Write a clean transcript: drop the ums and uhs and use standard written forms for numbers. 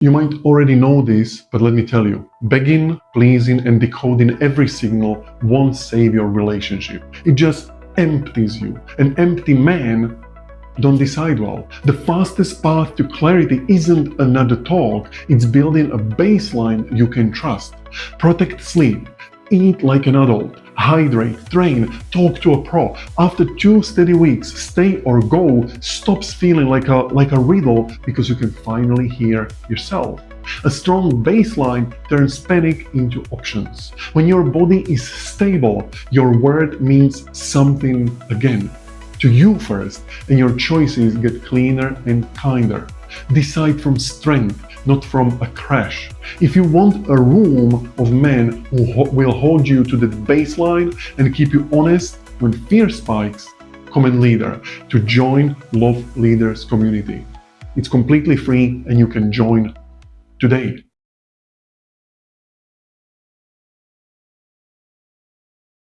You might already know this, but let me tell you, begging, pleasing, and decoding every signal won't save your relationship. It just empties you. An empty man don't decide well. The fastest path to clarity isn't another talk, it's building a baseline you can trust. Protect sleep, eat like an adult, hydrate, train, talk to a pro. After 2 steady weeks, stay or go stops feeling like a riddle because you can finally hear yourself. A strong baseline turns panic into options. When your body is stable, your word means something again. To you first, and your choices get cleaner and kinder. Decide from strength, not from a crash. If you want a room of men who will hold you to the baseline and keep you honest when fear spikes, comment leader to join Love Leaders community. It's completely free and you can join today.